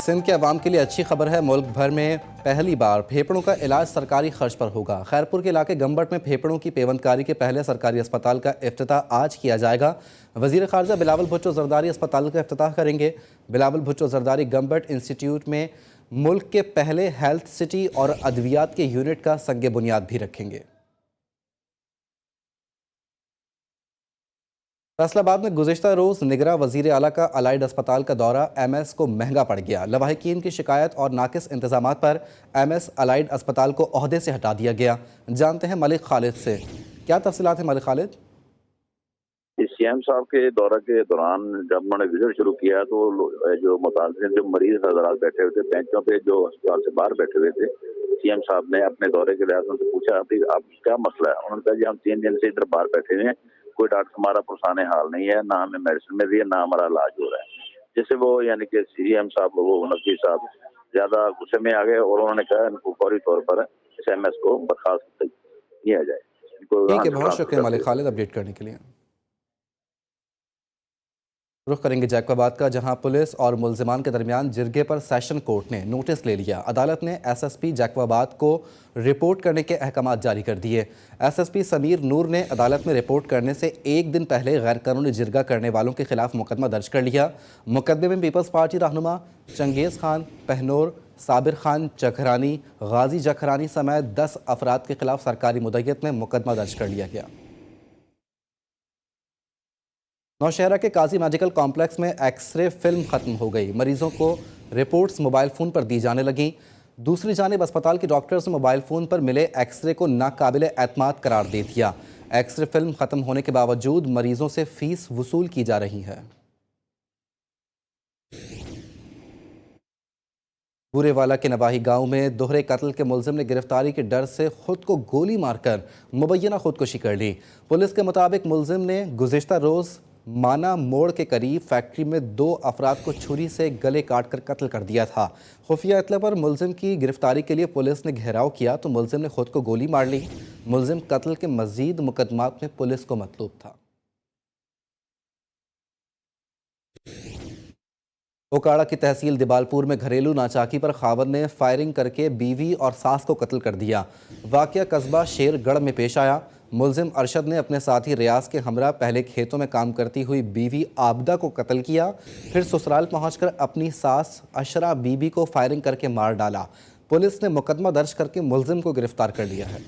सिंध के अवाम के लिए अच्छी खबर है। मुल्क भर में पहली बार फेफड़ों का इलाज सरकारी खर्च पर होगा। खैरपुर के इलाके गंबट में फेफड़ों की पेवंदकारी के पहले सरकारी अस्पताल का इफ्तिताह आज किया जाएगा। वजीर खारजा बिलावल भुट्टो जरदारी अस्पताल का इफ्तिताह करेंगे। बिलावल भुट्टो जरदारी गंबट इंस्टीट्यूट में मुल्क के पहले हेल्थ सिटी और अद्वियात के यूनिट का संग बुनियाद भी रखेंगे। फैसलाबाद में गुज़िश्ता रोज़ निगरां वज़ीर आला का अलाइड अस्पताल का दौरा MS को महंगा पड़ गया। लवाहिकीन की शिकायत और नाकिस इंतजामात पर MS अलाइड अस्पताल को ओहदे से हटा दिया गया। जानते हैं मलिक खालिद से, क्या तफसीलात हैं मलिक खालिद? CM साहब के दौरे के दौरान जब उन्होंने विजिट शुरू किया तो जो मुतालिक जो मरीज हज़रात बैठे हुए थे बेंचों पे, जो अस्पताल से बाहर बैठे हुए थे, CM साहब ने अपने दौरे के लिहाज उनसे पूछा कि आप क्या मसला है। उन्होंने कहा जी हम 3 दिन से इधर बाहर बैठे हुए हैं, कोई डॉक्टर हमारा पुरसाने हाल नहीं है, ना हमें मेडिसिन मिल रही है, ना हमारा इलाज हो रहा है। जिससे वो यानी कि CM साहब वो नकवी साहब ज्यादा गुस्से में आ गए और उन्होंने कहा इनको फौरी तौर पर इस MS को बर्खास्त किया जाए। ठीक है, बहुत शुक्रिया मलिक खालिद अपडेट करने के लिए। रुख करेंगे जैकबाबाद का, जहां पुलिस और मुलजिमान के दरमियान जिरगे पर सेशन कोर्ट ने नोटिस ले लिया। अदालत ने SSP जैकबाबाद को रिपोर्ट करने के अहकामात जारी कर दिए। SSP समीर नूर ने अदालत में रिपोर्ट करने से एक दिन पहले गैर कानूनी जिरगा करने वालों के खिलाफ मुकदमा दर्ज कर लिया। मुकदमे में पीपल्स पार्टी रहनुमा चंगेज़ खान पहनोर, साबिर खान जखरानी, गाजी जखरानी समेत 10 अफराद के खिलाफ सरकारी मुद्दत में मुकदमा दर्ज कर लिया गया। नौशहरा के काजी मेडिकल कॉम्प्लेक्स में एक्सरे फिल्म खत्म हो गई। मरीजों को रिपोर्ट्स मोबाइल फ़ोन पर दी जाने लगी। दूसरी जानिब अस्पताल के डॉक्टर्स ने मोबाइल फ़ोन पर मिले एक्सरे को नाकाबिल एतमाद करार दे दिया। एक्सरे फिल्म खत्म होने के बावजूद मरीजों से फीस वसूल की जा रही है। बूरेवाला के नवाही गांव में दोहरे कत्ल के मुलजिम ने गिरफ्तारी के डर से खुद को गोली मारकर मुबैना खुदकुशी कर ली। पुलिस के मुताबिक मुलजिम ने गुज़िश्ता रोज़ माना मोड़ के करीब फैक्ट्री में 2 अफराद को छुरी से गले काट कर कत्ल कर दिया था। खुफिया इत्तला पर मुलजिम की गिरफ्तारी के लिए पुलिस ने घेराव किया तो मुलजिम ने खुद को गोली मार ली। मुलजिम कत्ल के मजीद मुकदमात में पुलिस को मतलूब था। ओकाड़ा की तहसील दिबालपुर में घरेलू नाचाकी पर खावंद ने फायरिंग करके बीवी और सास को कत्ल कर दिया। वाक़या कस्बा शेरगढ़ में पेश आया। मुलजिम अरशद ने अपने साथी रियाज के हमरा पहले खेतों में काम करती हुई बीवी आबदा को कत्ल किया, फिर ससुराल पहुंचकर अपनी सास अशरा बीबी को फायरिंग करके मार डाला। पुलिस ने मुकदमा दर्ज करके मुलजिम को गिरफ्तार कर लिया है।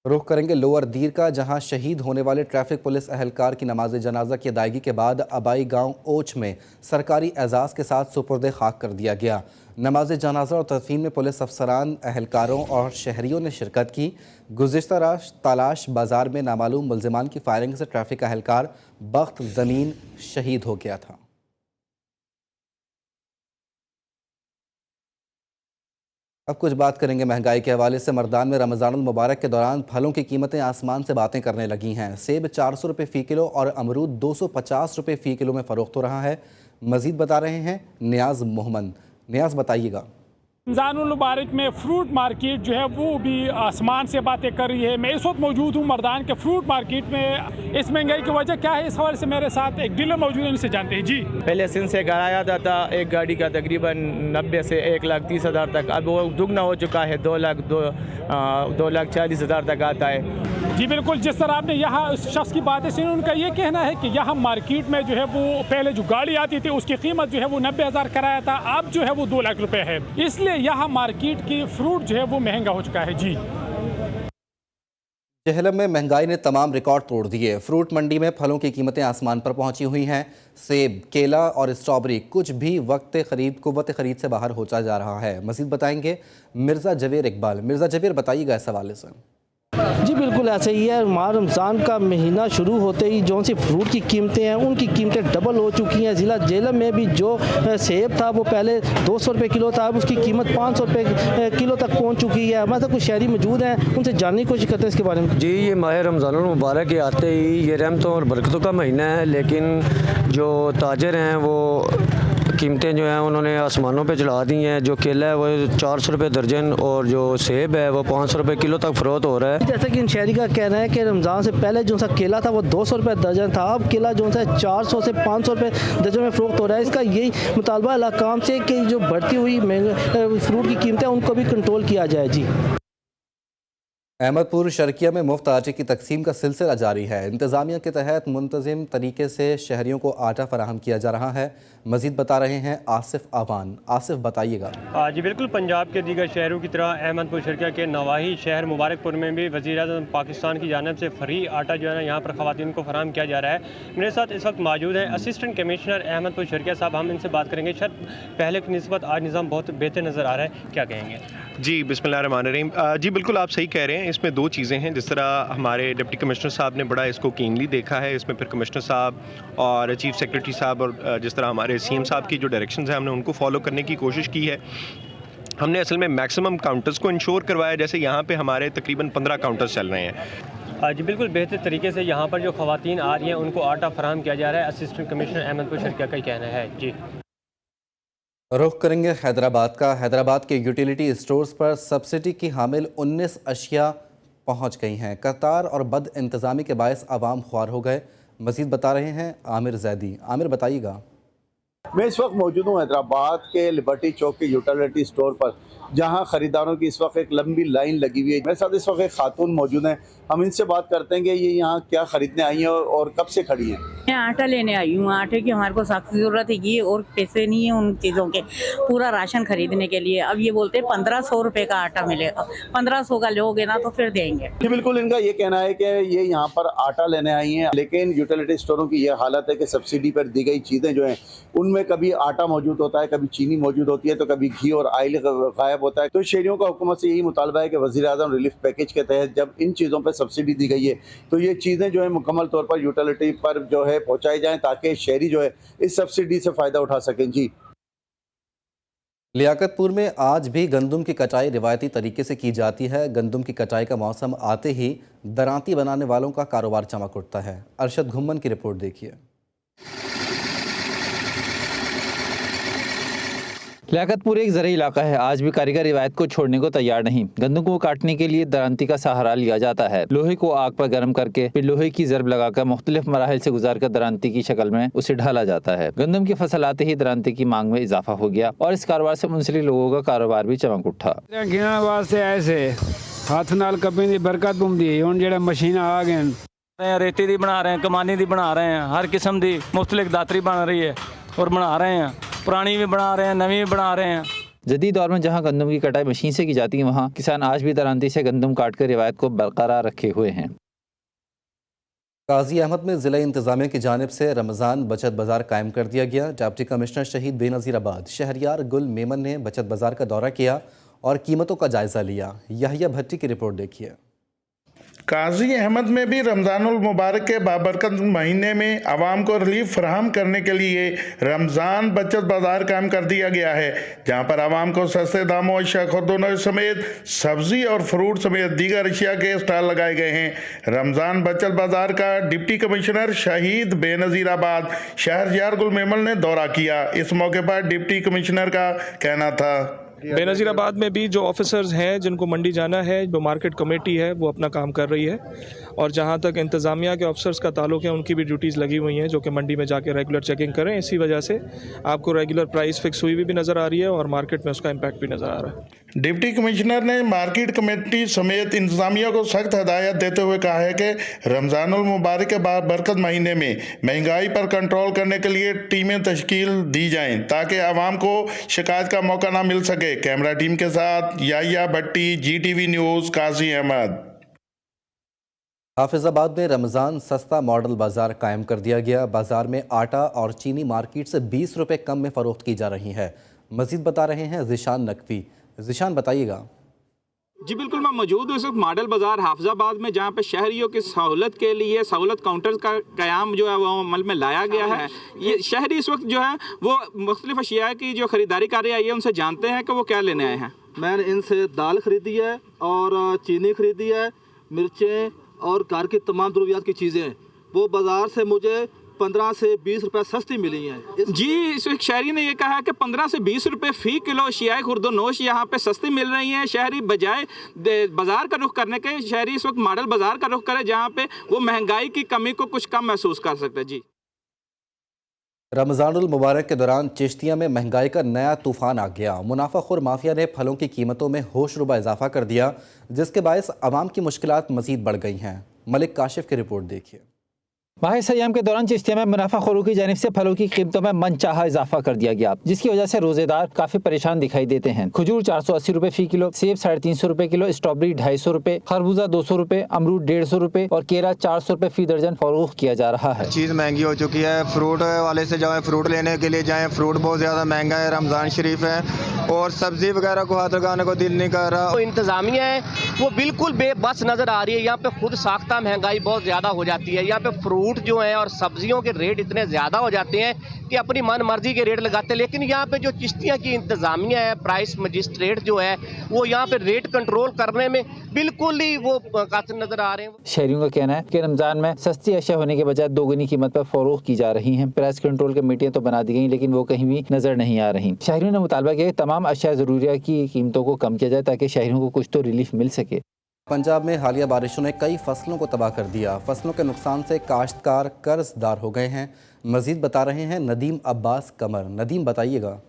रुख करेंगे लोअर दीर का, जहां शहीद होने वाले ट्रैफिक पुलिस अहलकार की नमाज जनाजा की अदायगी के बाद आबाई गांव ओच में सरकारी एजाज़ के साथ सुपुर्द खाक कर दिया गया। नमाज जनाजा और तदफीन में पुलिस अफसरान, अहलकारों और शहरियों ने शिरकत की। गुज़िश्ता रात तलाश बाजार में नामालूम मुलजिमान की फायरिंग से ट्रैफिक अहलकार बख्त ज़मीन शहीद हो गया था। अब कुछ बात करेंगे महंगाई के हवाले से। मर्दान में रमज़ानुल मुबारक के दौरान फलों की कीमतें आसमान से बातें करने लगी हैं। सेब 400 रुपये फ़ी किलो और अमरूद 250 रुपये फ़ी किलो में फ़रोख्त हो रहा है। मज़ीद बता रहे हैं नियाज़ मोहम्मद। नियाज़ बताइएगा। रमज़ानुल मुबारक में फ्रूट मार्केट जो है वो भी आसमान से बातें कर रही है। मैं इस वक्त मौजूद हूँ मर्दान के फ्रूट मार्केट में। इस महंगाई की वजह क्या है, इस हवाले से मेरे साथ एक डीलर मौजूद है, उनसे जानते हैं। जी, पहले सिंध से घर आया था एक गाड़ी का तकरीबन 90 से 1,30,000 तक, अब वो दुगना हो चुका है, 2,40,000 तक आता है। जी बिल्कुल, जिस तरह आपने यहाँ उस शख्स की बातें सुनी, उनका ये कहना है कि यहाँ मार्केट में जो है वो पहले जो गाड़ी आती थी उसकी कीमत जो है वो 90,000 कराया था, अब जो है वो 2 लाख रुपए है। इसलिए यहाँ मार्केट की फ्रूट जो है वो महंगा हो चुका है। जी, जहलम में महंगाई ने तमाम रिकॉर्ड तोड़ दिए। फ्रूट मंडी में फलों की कीमतें आसमान पर पहुंची हुई हैं। सेब, केला और स्ट्रॉबेरी कुछ भी कुव्वत खरीद से बाहर होता जा रहा है। मज़ीद बताएंगे मिर्ज़ा जवेर इकबाल। मिर्ज़ा जवेर बताइएगा इस हवाले से। जी बिल्कुल ऐसे ही है। माह रमज़ान का महीना शुरू होते ही जो सी फ्रूट की कीमतें हैं उनकी कीमतें डबल हो चुकी हैं। ज़िला झेलम में भी जो सेब था वो पहले 200 रुपये किलो था, अब उसकी कीमत 500 रुपये किलो तक पहुंच चुकी है। हमारे साथ कुछ शहरी मौजूद हैं, उनसे जानने की कोशिश करते हैं इसके बारे में। जी, ये माह रमज़ानुल मुबारक के आते ही ये रहमतों और बरकतों का महीना है, लेकिन जो ताजर हैं वो कीमतें जो हैं उन्होंने आसमानों पे चढ़ा दी हैं। जो केला है वो 400 रुपये दर्जन और जो सेब है वो 500 रुपये किलो तक फ़रोख्त हो रहा है। जैसा कि इन शहरी का कहना है कि रमज़ान से पहले जो सा केला था वो 200 रुपये दर्जन था, अब केला जो सा 400 से 500 रुपये दर्जन में फ़रोख्त हो रहा है। इसका यही मुतालबा इलाकाम से कि जो बढ़ती हुई फ्रूट की कीमतें उनको भी कंट्रोल किया जाए। जी, अहमदपुर शर्किया में मुफ्त आटे की तकसीम का सिलसिला जारी है। इंतज़ामिया के तहत मुंतज़िम तरीके से शहरियों को आटा फराहम किया जा रहा है। मज़ीद बता रहे हैं आसिफ आवान। आसिफ, बताइएगा। जी बिल्कुल, पंजाब के दीगर शहरों की तरह अहमदपुर शर्किया के नवाही शहर मुबारकपुर में भी वज़ीर-ए-आज़म पाकिस्तान की जानिब से फ्री आटा जो है ना यहाँ पर ख़वातीन को फराहम किया जा रहा है। मेरे साथ इस वक्त मौजूद हैं असिस्टेंट कमिश्नर अहमदपुर शर्किया साहब। हम इनसे बात करेंगे। सर, पहले की निस्बत आज निज़ाम बहुत बेहतर नज़र आ रहा है, क्या कहेंगे? जी बिस्मिल्लाहिर्रहमानिर्रहीम। जी बिल्कुल, आप सही कह रहे हैं। इसमें दो चीज़ें हैं। जिस तरह हमारे डिप्टी कमिश्नर साहब ने बड़ा इसको कीनली देखा है, इसमें फिर कमिश्नर साहब और चीफ सेक्रेटरी साहब और जिस तरह हमारे सीएम साहब की जो डायरेक्शंस हैं हमने उनको फॉलो करने की कोशिश की है। हमने असल में मैक्सिमम काउंटर्स को इंश्योर करवाया। जैसे यहाँ पे हमारे तकरीबन 15 काउंटर्स चल रहे हैं। जी बिल्कुल, बेहतर तरीके से यहाँ पर जो ख़वातीन आ रही हैं उनको आटा फराहम किया जा रहा है। असिस्टेंट कमिश्नर अहमदपुर शर्किया का कहना है। जी, रुख करेंगे हैदराबाद का। हैदराबाद के यूटिलिटी स्टोर्स पर सब्सिडी की हामिल 19 अशिया पहुंच गई हैं। कतार और बद इंतज़ामी के बायस आवाम ख्वार हो गए। मज़ीद बता रहे हैं आमिर जैदी। आमिर, बताइएगा। मैं इस वक्त मौजूद हूँ हैदराबाद के लिबर्टी चौक के यूटिलिटी स्टोर पर, जहाँ ख़रीदारों की इस वक्त एक लंबी लाइन लगी हुई है। मेरे साथ इस वक्त एक खातून मौजूद हैं। हम इनसे बात करते हैं कि ये यहाँ क्या ख़रीदने आई हैं और कब से खड़ी हैं। मैं आटा लेने आई हूँ। आटे की हमारे को सख्त ज़रूरत है और पैसे नहीं है उन चीज़ों के, पूरा राशन खरीदने के लिए। अब ये बोलते हैं 1500 रुपये का आटा मिलेगा। 1500 का लोगे ना तो फिर देंगे। जी बिल्कुल, इनका ये कहना है कि ये यहाँ पर आटा लेने आई हैं, लेकिन यूटिलिटी स्टोरों की ये हालत है कि सब्सिडी पर दी गई चीज़ें जो हैं उनमें कभी आटा मौजूद होता है, कभी चीनी मौजूद होती है, तो कभी घी और ऑयल गायब होता है। तो शहरियों का हुकूमत से यही मुतालबा है कि वज़ीर-ए-आज़म रिलीफ पैकेज के तहत जब इन चीज़ों पर सब्सिडी दी गई है तो ये चीज़ें जो है मुकम्मल तौर पर यूटिलिटी पर जो है पहुँचाई जाएँ, ताकि शहरी जो है इस सब्सिडी से फ़ायदा उठा सकें। जी, लियाकतपुर में आज भी गंदम की कटाई रिवायती तरीके से की जाती है। गंदम की कटाई का मौसम आते ही दरांती बनाने वालों का कारोबार चमक उठता है। अरशद घुम्मन की रिपोर्ट देखिए। लियाकतपुर एक ज़रूरी इलाका है। आज भी कारीगर रिवायत को छोड़ने को तैयार नहीं। गंदम को काटने के लिए दरांती का सहारा लिया जाता है। लोहे को आग पर गर्म करके फिर लोहे की ज़रब लगाकर मुख्तलिफ मराहिल से गुजारकर दरांती की शक्ल में उसे ढाला जाता है। गंदम की फसल आते ही दरांती की मांग में इजाफा हो गया और इस कारोबार से मुंसलिक लोगों का कारोबार भी चमक उठा। हथ नाल कपे दी बरकत हुंदी हुण जेड़ा मशीन आ गए, रेती दी बना रहे हैं, कमानी दी बना रहे हैं, हर किस्म दी मुख्तलिफ दातरी बन रही है और बना रहे हैं। पुरानी भी बना रहे हैं, नवी भी बना रहे हैं। जदीद दौर में जहां गंदम की कटाई मशीन से की जाती है, वहां किसान आज भी दरांती से गंदम काट कर रिवायत को बरकरार रखे हुए हैं। गाजी अहमद में ज़िला इंतज़ामिया की जानिब से रमज़ान बचत बाज़ार कायम कर दिया गया। डिप्टी कमिश्नर शहीद बेनज़ीराबाद शहरियार गुल मेमन ने बचत बाज़ार का दौरा किया और कीमतों का जायज़ा लिया। यहिया भट्टी की रिपोर्ट देखिए। गाजी अहमद में भी रमज़ानुल मुबारक के बाबरकत महीने में आवाम को रिलीफ फराहम करने के लिए रमज़ान बचत बाज़ार कायम कर दिया गया है, जहां पर आवाम को सस्ते दामों अशिया खुर्दोनों समेत सब्जी और फ्रूट समेत दीगर अशिया के स्टॉल लगाए गए हैं। रमज़ान बचत बाज़ार का डिप्टी कमिश्नर शहीद बेनज़ीराबाद शहरियार गुल मेमन ने दौरा किया। इस मौके पर डिप्टी कमिश्नर का कहना था, बेनज़ीराबाद में भी जो ऑफिसर्स हैं जिनको मंडी जाना है, जो मार्केट कमेटी है वो अपना काम कर रही है और जहां तक इंतज़ामिया के ऑफिसर्स का ताल्लुक है उनकी भी ड्यूटीज़ लगी हुई हैं जो कि मंडी में जाके रेगुलर चेकिंग करें। इसी वजह से आपको रेगुलर प्राइस फिक्स हुई भी नज़र आ रही है और मार्केट में उसका इम्पैक्ट भी नज़र आ रहा है। डिप्टी कमिश्नर ने मार्केट कमेटी समेत इंतज़ामिया को सख्त हदायत देते हुए कहा है कि रमज़ानुल मुबारक के बरकत महीने में महंगाई पर कंट्रोल करने के लिए टीमें तश्कील दी जाएं ताकि आवाम को शिकायत का मौका ना मिल सके। कैमरा टीम के साथ यहिया भट्टी, GTV न्यूज़, गाजी अहमद। हाफिजाबाद में रमज़ान सस्ता मॉडल बाज़ार कायम कर दिया गया। बाज़ार में आटा और चीनी मार्केट से 20 रुपये कम में फ़रोख्त की जा रही है। मज़ीद बता रहे हैं ज़िशान नकवी। ज़िशान, बताइएगा। जी बिल्कुल, मैं मौजूद हूँ इस वक्त मॉडल बाज़ार हाफिजाबाद में, जहाँ पे शहरियों की सहूलत के लिए सहूलत काउंटर्स का क़याम जो है वो अमल में लाया गया है। ये शहरी इस वक्त जो है वो मुख्तलिफ अशिया की जो ख़रीदारी कर रही है उनसे जानते हैं कि वो क्या लेने आए हैं। मैंने इनसे दाल ख़रीदी है और चीनी ख़रीदी है, मिर्चें और घर की तमाम ज़रूरियात की चीज़ें। वो बाज़ार से मुझे 15 से 20 रुपए सस्ती मिली हैं। जी, इस शहरी ने ये कहा कि 15 से 20 रुपए फी किलो शियाए खुर्दोनोश यहाँ पे सस्ती मिल रही हैं। शहरी बजाय बाजार का रुख करने के, शहरी इस वक्त मॉडल बाजार का रुख करे जहाँ पे वो महंगाई की कमी को कुछ कम महसूस कर सकते हैं। जी, रमज़ानुल मुबारक के दौरान चिश्तिया में महंगाई का नया तूफान आ गया। मुनाफाखोर माफिया ने फलों की कीमतों में होशरुबा इजाफा कर दिया, जिसके बायस आवाम की मुश्किलात मजीद बढ़ गई हैं। मलिक काशिफ की रिपोर्ट देखिए। माह सयाम के दौरान चिश्तिया में मुनाफाखोरों की जानिब से फलों की कीमतों में मनचाहा इजाफा कर दिया गया, जिसकी वजह से रोजेदार काफी परेशान दिखाई देते हैं। खजूर 480 रुपए फी किलो, सेब 350 रुपए किलो, स्ट्रॉबेरी 250 रुपए, खरबूजा 200 रुपए, अमरूद 150 रुपए और केला 400 रुपए फी दर्जन फरोख्त किया जा रहा है। चीज़ महंगी हो चुकी है। फ्रूट वाले से जाए, फ्रूट लेने के लिए जाएं, फ्रूट बहुत ज़्यादा महंगा है। रमज़ान शरीफ है और सब्जी वगैरह को हाथ लगाने को दिल नहीं कर रहा। इंतजामिया है वो बिल्कुल बेबस नजर आ रही है। यहाँ पे खुद साख्ता महंगाई बहुत ज्यादा हो जाती है। यहाँ पे फ्रूट जो है और सब्जियों के रेट इतने ज्यादा हो जाते हैं कि अपनी मन मर्जी के रेट लगाते हैं। लेकिन यहाँ पे जो चिश्तिया की इंतजामिया है, प्राइस मजिस्ट्रेट जो है, वो यहाँ पे रेट कंट्रोल करने में बिल्कुल ही वो कासिर नजर आ रहे हैं। शहरियों का कहना है कि रमजान में सस्ती अशिया होने के बजाय दोगुनी कीमत पर फरोख्त की जा रही हैं। प्राइस कंट्रोल कमेटियां तो बना दी गई, लेकिन वो कहीं भी नजर नहीं आ रही। शहरियों ने मुतालबा किया कि तमाम अशिया ज़रूरिया की कीमतों को कम किया जाए ताकि शहरियों को कुछ तो रिलीफ मिल सके। पंजाब में हालिया बारिशों ने कई फसलों को तबाह कर दिया। फसलों के नुकसान से काश्तकार कर्जदार हो गए हैं। मजीद बता रहे हैं नदीम अब्बास कमर। नदीम, बताइएगा।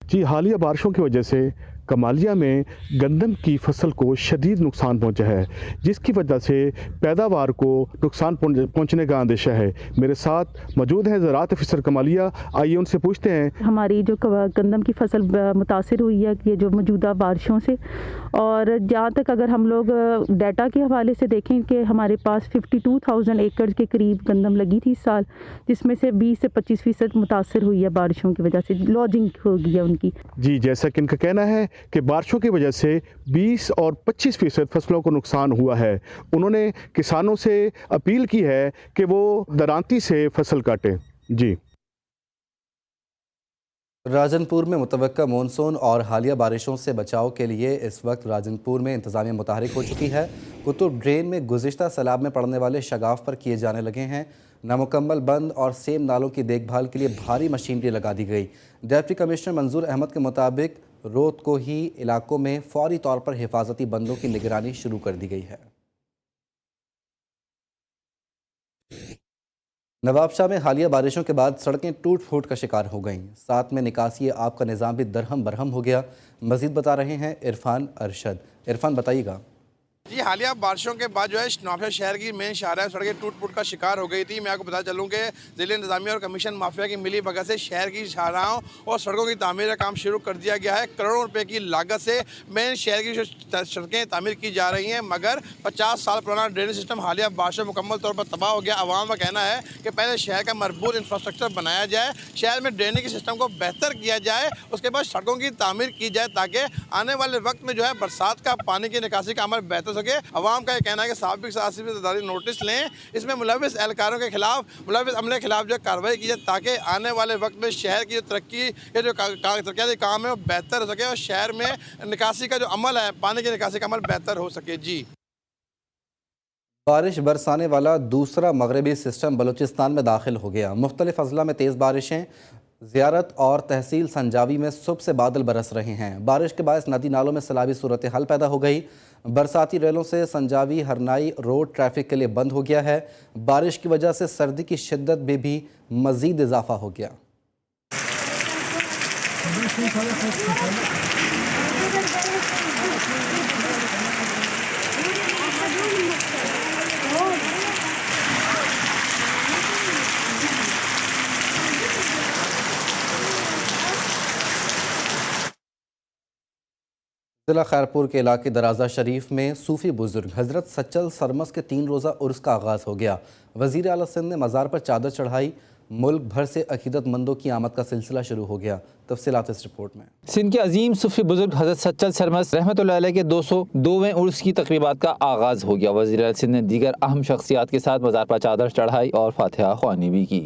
जी, हालिया बारिशों की वजह से कमालिया में गंदम की फसल को शदीद नुकसान पहुंचा है, जिसकी वजह से पैदावार को नुकसान पहुंचने का अंदेशा है। मेरे साथ मौजूद हैं ज़राअत अफसर कमालिया। आइए उनसे पूछते हैं। हमारी जो गंदम की फसल मुतासिर हुई है ये जो मौजूदा बारिशों से, और जहाँ तक अगर हम लोग डाटा के हवाले से देखें कि हमारे पास 52,000 एकड़ के करीब गंदम लगी थी इस साल, जिसमें से 20 से 25% मुतासिर हुई है बारिशों की वजह से, लॉजिंग हो गई है उनकी। जी, जैसा कि इनका कहना है कि बारिशों की वजह से 20 और 25% फसलों को नुकसान हुआ है। उन्होंने किसानों से अपील की है कि वो दरांती से फसल काटें। जी, राजनपुर में मुतवक्का मानसून और हालिया बारिशों से बचाव के लिए इस वक्त राजनपुर में इंतजामिया मुतहरिक हो चुकी है। कुतुब ड्रेन में गुज़िश्ता सैलाब में पड़ने वाले शगाफ पर किए जाने लगे हैं। नामुकम्मल बंद और सेम नालों की देखभाल के लिए भारी मशीनरी लगा दी गई। डिप्टी कमिश्नर मंजूर अहमद के मुताबिक रोत को ही इलाकों में फौरी तौर पर हिफाजती बंदों की निगरानी शुरू कर दी गई है। नवाबशाह में हालिया बारिशों के बाद सड़कें टूट फूट का शिकार हो गईं। साथ में निकासी आब का निज़ाम भी दरहम बरहम हो गया। मजीद बता रहे हैं इरफान अरशद। इरफान, बताइएगा। जी, हालिया बारिशों के बाद जो है नवाबशाह शहर की मेन शाहराह सड़कें टूट फूट का शिकार हो गई थी। मैं आपको बता चलूँ कि ज़िला इंतजामिया और कमीशन माफिया की मिली भगत से शहर की शाहराहों और सड़कों की तामीर का काम शुरू कर दिया गया है। करोड़ों रुपए की लागत से मेन शहर की जो सड़कें तामीर की जा रही हैं, मगर 50 साल पुराना ड्रेनेज सिस्टम हालिया बारिशों में मुकम्मल तौर पर तबाह हो गया। आवाम का कहना है कि पहले शहर का मरबूत इंफ्रास्ट्रक्चर बनाया जाए, शहर में ड्रेनेज सिस्टम को बेहतर किया जाए, उसके बाद सड़कों की तामीर की जाए ताकि आने वाले वक्त में जो है बरसात का पानी की निकासी का अमल बेहतर सके। आवाम का कहना है कि साबिक साहसी नोटिस लें, इसमें मुलविस एहलकारों के खिलाफ, मुलविस अमले के खिलाफ जो कार्रवाई की जाए ताकि आने वाले वक्त में शहर की जो तरक्की के जो तरक्याती काम है वो बेहतर हो सके और शहर में निकासी का जो अमल है, पानी की निकासी का अमल बेहतर हो सके। जी, बारिश बरसाने वाला दूसरा मगरबी सिस्टम बलूचिस्तान में दाखिल हो गया। मुख्तलिफ अजला में तेज़ बारिशें, ज़ियारत और तहसील संजावी में सुबह से बादल बरस रहे हैं। बारिश के बायस नदी नालों में सैलाबी सूरत हाल पैदा हो गई। बरसाती रेलों से संजावी हरनाई रोड ट्रैफिक के लिए बंद हो गया है। बारिश की वजह से सर्दी की शिद्दत में भी मज़ीद इजाफा हो गया। ज़िला खैरपुर के इलाके दराजा शरीफ में सूफ़ी बुजुर्ग हज़रत सच्चल सरमस के 3 रोज़ा उर्स का आगाज़ हो गया। वज़ीर आला सिंध ने मज़ार पर चादर चढ़ाई। मुल्क भर से अकीदतमंदों की आमद का सिलसिला शुरू हो गया। तफसीलात इस रिपोर्ट में। सिंध के अजीम सूफी बुजुर्ग हज़रत सच्चल सरमस रहमतुल्लाह अलैह के 202वें उर्स की तकरीबात का आगाज़ हो गया। वज़ीर आला सिंध ने दीगर अहम शख्सियात के साथ मज़ार पर चादर चढ़ाई और फातिहा ख्वानी भी की।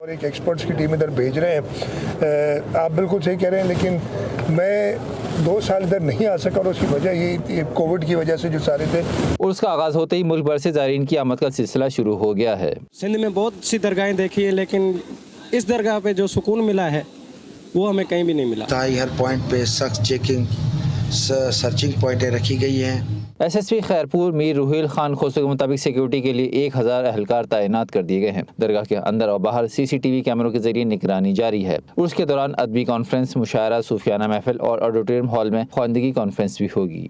और एक एक्सपर्ट्स की टीम इधर भेज रहे हैं। आप बिल्कुल सही कह रहे हैं, लेकिन मैं 2 साल इधर नहीं आ सका और उसकी वजह ये कोविड की वजह से जो सारे थे। उर्स का आगाज़ होते ही मुल्क भर से ज़ायरीन की आमद का सिलसिला शुरू हो गया है। सिंध में बहुत सी दरगाहें देखी है, लेकिन इस दरगाह पे जो सुकून मिला है वो हमें कहीं भी नहीं मिला। हर पॉइंट पे सख्त चेकिंग सर्चिंग पॉइंटें रखी गई हैं। SSP खैरपुर मीर रुहेल खान खोसो के मुताबिक सिक्योरिटी के लिए 1000 एहलकार तैनात कर दिए गए हैं। दरगाह के अंदर और बाहर CCTV कैमरों के जरिए निगरानी जारी है। उसके दौरान अदबी कॉन्फ्रेंस, मुशायरा, सूफियाना महफिल और ऑडिटोरियम हॉल में ख्वानदगी कॉन्फ्रेंस भी होगी।